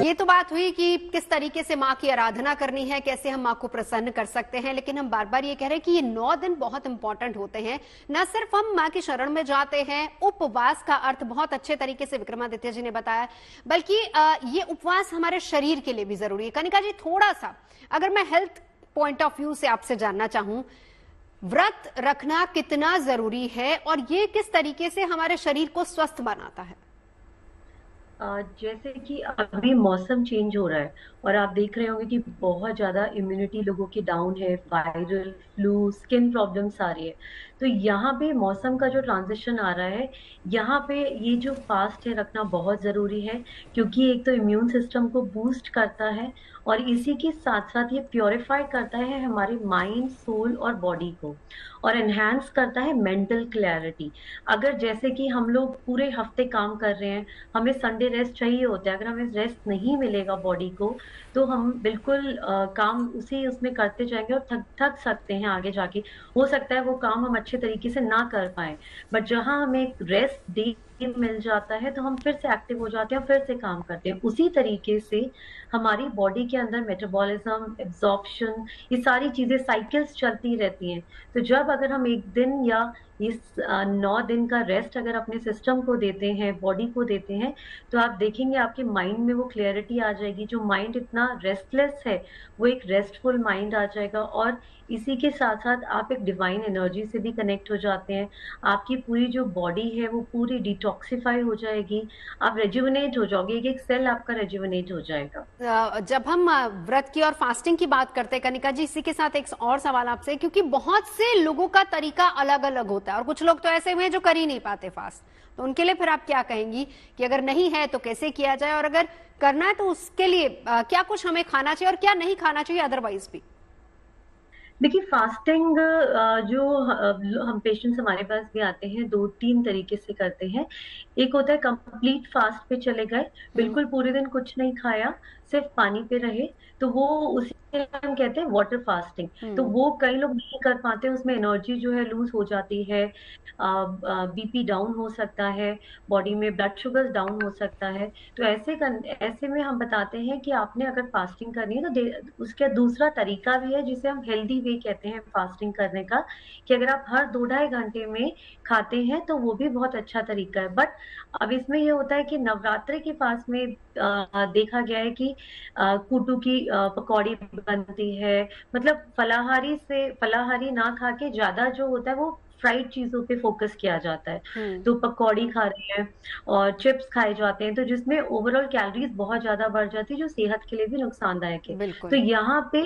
ये तो बात हुई कि किस तरीके से माँ की आराधना करनी है, कैसे हम माँ को प्रसन्न कर सकते हैं, लेकिन हम बार बार ये कह रहे हैं कि ये 9 दिन बहुत इंपॉर्टेंट होते हैं। न सिर्फ हम माँ की शरण में जाते हैं, उपवास का अर्थ बहुत अच्छे तरीके से विक्रमादित्य जी ने बताया, बल्कि ये उपवास हमारे शरीर के लिए भी जरूरी है। कनिका जी, थोड़ा सा अगर मैं हेल्थ पॉइंट ऑफ व्यू से आपसे जानना चाहूं, व्रत रखना कितना जरूरी है और ये किस तरीके से हमारे शरीर को स्वस्थ बनाता है? जैसे कि अभी मौसम चेंज हो रहा है और आप देख रहे होंगे कि बहुत ज्यादा इम्यूनिटी लोगों की डाउन है, वायरल फ्लू, स्किन प्रॉब्लम्स आ रही है। तो यहाँ पे मौसम का जो ट्रांजिशन आ रहा है, यहाँ पे ये जो फास्ट है रखना बहुत जरूरी है, क्योंकि एक तो इम्यून सिस्टम को बूस्ट करता है और इसी के साथ साथ ये प्योरीफाई करता है हमारे माइंड, सोल और बॉडी को, और एनहांस करता है मेंटल क्लैरिटी। अगर जैसे कि हम लोग पूरे हफ्ते काम कर रहे हैं, हमें संडे रेस्ट चाहिए होता है, अगर हमें रेस्ट नहीं मिलेगा बॉडी को, तो हम बिल्कुल काम उसी उसमें करते जाएंगे और थक थक सकते हैं आगे जाके। हो सकता है वो काम हम अच्छे तरीके से ना कर पाए, बट जहां हमें एक रेस्ट डे मिल जाता है तो हम फिर से एक्टिव हो जाते हैं, फिर से काम करते हैं। उसी तरीके से हमारी बॉडी के अंदर मेटाबॉलिज्म, एब्जॉर्प्शन, ये सारी चीजें साइकिल्स चलती रहती हैं। तो जब अगर हम एक दिन या इस 9 दिन का रेस्ट अगर अपने सिस्टम को देते हैं, बॉडी को देते हैं, तो आप देखेंगे आपके माइंड में वो क्लियरिटी आ जाएगी। जो माइंड इतना रेस्टलेस है, वो एक रेस्टफुल माइंड आ जाएगा, और इसी के साथ साथ आप एक डिवाइन एनर्जी से भी कनेक्ट हो जाते हैं। आपकी पूरी जो बॉडी है वो पूरी डिटॉक्सिफाई हो जाएगी, आप रेजुविनेट हो जाओगे, एक एक सेल आपका रेजुविनेट हो जाएगा। जब हम व्रत की और फास्टिंग की बात करते हैं कनिका जी, इसी के साथ एक और सवाल आपसे, क्योंकि बहुत से लोगों का तरीका अलग अलग होता है और कुछ लोग तो ऐसे हुए हैं जो कर ही नहीं पाते फास्ट, तो उनके लिए फिर आप क्या कहेंगी कि अगर नहीं है तो कैसे किया जाए, और अगर करना है तो उसके लिए क्या कुछ हमें खाना चाहिए और क्या नहीं खाना चाहिए अदरवाइज भी? देखिए, फास्टिंग जो हम पेशेंट्स हमारे पास भी आते हैं, दो तीन तरीके से करते हैं। एक होता है कंप्लीट फास्ट पे चले गए, बिल्कुल पूरे दिन कुछ नहीं खाया, सिर्फ पानी पे रहे, तो वो उसे हम कहते हैं वाटर फास्टिंग। तो वो कई लोग नहीं कर पाते, उसमें एनर्जी जो है लूज हो जाती है, बीपी डाउन हो सकता है, बॉडी में ब्लड शुगर डाउन हो सकता है। तो ऐसे में हम बताते हैं कि आपने अगर फास्टिंग करनी है तो उसका दूसरा तरीका भी है, जिसे हम हेल्दी वे कहते हैं फास्टिंग करने का, कि अगर आप हर 2-2.5 घंटे में खाते हैं तो वो भी बहुत अच्छा तरीका है। बट अब इसमें ये होता है कि नवरात्रि के फास्ट में देखा गया है कि कूटू की पकौड़ी बनती है, मतलब फलाहारी ना खा के ज्यादा जो होता है वो फ्राइड चीजों पे फोकस किया जाता है। तो पकौड़ी खा रहे हैं और चिप्स खाए जाते हैं, तो जिसमें ओवरऑल कैलोरीज बहुत ज्यादा बढ़ जाती है, जो सेहत के लिए भी नुकसानदायक है। तो बिल्कुल। यहाँ पे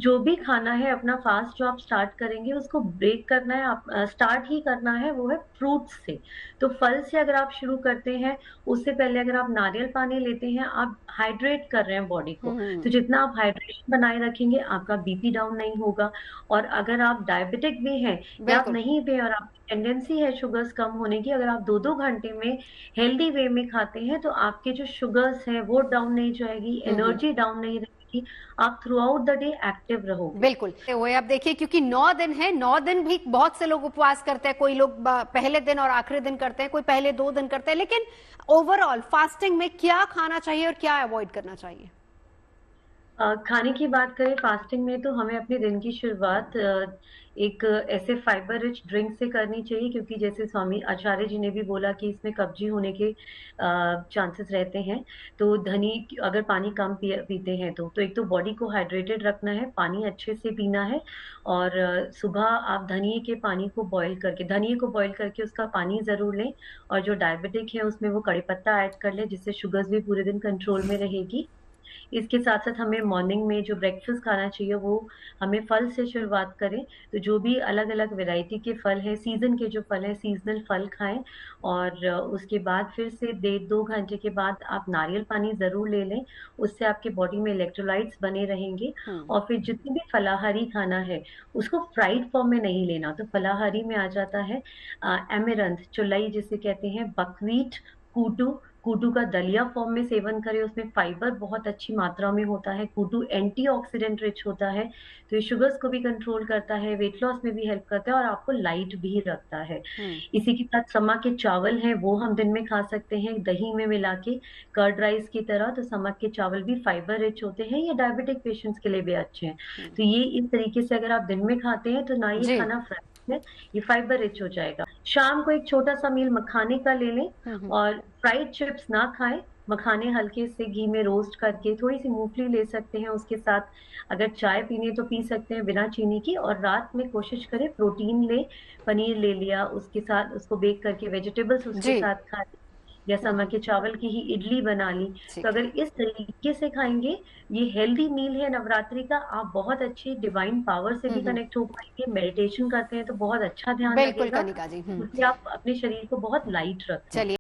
जो भी खाना है, अपना फास्ट जो आप स्टार्ट करेंगे उसको ब्रेक करना है, आप स्टार्ट ही करना है वो है फ्रूट्स से। तो फल से अगर आप शुरू करते हैं, उससे पहले अगर आप नारियल पानी लेते हैं, आप हाइड्रेट कर रहे हैं बॉडी को। तो जितना आप हाइड्रेशन बनाए रखेंगे, आपका बीपी डाउन नहीं होगा। और अगर आप डायबिटिक भी हैं या आप बिल्कुल। नहीं भी हैं और आपकी टेंडेंसी है शुगर्स कम होने की, अगर आप 2-2 घंटे में हेल्दी वे में खाते हैं, तो आपके जो शुगर्स हैं वो डाउन नहीं जाएगी, एनर्जी डाउन नहीं रहेगी, आप through out the day active रहोगे। बिल्कुल वो आप देखिए, क्योंकि 9 दिन है, 9 दिन भी बहुत से लोग उपवास करते हैं, कोई लोग पहले दिन और आखिरी दिन करते हैं, कोई पहले 2 दिन करते हैं, लेकिन ओवरऑल फास्टिंग में क्या खाना चाहिए और क्या अवॉइड करना चाहिए? खाने की बात करें फास्टिंग में, तो हमें अपने दिन की शुरुआत एक ऐसे फाइबर रिच ड्रिंक से करनी चाहिए, क्योंकि जैसे स्वामी आचार्य जी ने भी बोला कि इसमें कब्जी होने के चांसेस रहते हैं। तो अगर पानी कम पीते हैं तो एक तो बॉडी को हाइड्रेटेड रखना है, पानी अच्छे से पीना है। और सुबह आप धनिए को बॉईल करके उसका पानी जरूर लें। और जो डायबिटिक है उसमें वो कड़ी पत्ता ऐड कर ले, जिससे शुगर्स भी पूरे दिन कंट्रोल में रहेगी। इसके साथ साथ हमें मॉर्निंग में जो ब्रेकफास्ट खाना चाहिए, वो हमें फल से शुरुआत करें। तो जो भी अलग अलग वैरायटी के फल हैं, सीजन के जो फल हैं, सीजनल फल खाएं। और उसके बाद फिर से 1.5-2 घंटे के बाद आप नारियल पानी जरूर ले लें, उससे आपके बॉडी में इलेक्ट्रोलाइट्स बने रहेंगे। और फिर जितनी भी फलाहारी खाना है, उसको फ्राइड फॉर्म में नहीं लेना। तो फलाहारी में आ जाता है एमेरंथ, चुलई जिसे कहते हैं, बकव्हीट, कूटू। कूटू का दलिया फॉर्म में सेवन करें, उसमें फाइबर बहुत अच्छी मात्रा में होता है। कूटू एंटीऑक्सीडेंट रिच होता है, तो ये शुगर्स को भी कंट्रोल करता है, वेट लॉस में भी हेल्प करता है और आपको लाइट भी रखता है। हम्म। इसी के साथ समा के चावल हैं, वो हम दिन में खा सकते हैं दही में मिला के, कर्ड राइस की तरह। तो समक के चावल भी फाइबर रिच होते हैं, ये डायबिटिक पेशेंट्स के लिए भी अच्छे हैं। हम्म। तो ये इस तरीके से अगर आप दिन में खाते हैं तो ना ये जी। खाना फ्राई है, ये फाइबर रिच हो जाएगा। शाम को एक छोटा सा मील मखाने का ले लें, हम्म। और फ्राइड चिप्स ना खाएं, मखाने हल्के से घी में रोस्ट करके, थोड़ी सी मूंगफली ले सकते हैं उसके साथ। अगर चाय पीनी है तो पी सकते हैं बिना चीनी की। और रात में कोशिश करें प्रोटीन ले, पनीर ले लिया, उसके साथ उसको बेक करके वेजिटेबल्स उसके जी। साथ खा ली, या समा के चावल की ही इडली बना ली। तो ठीक है। अगर इस तरीके से खाएंगे, ये हेल्दी मील है नवरात्रि का, आप बहुत अच्छी डिवाइन पावर से भी हम्म। कनेक्ट हो पाएंगे। मेडिटेशन करते हैं तो बहुत अच्छा ध्यान बिल्कुल लगेगा, कनिका जी। क्योंकि आप अपने शरीर को बहुत लाइट रख रहे हैं। चलिए।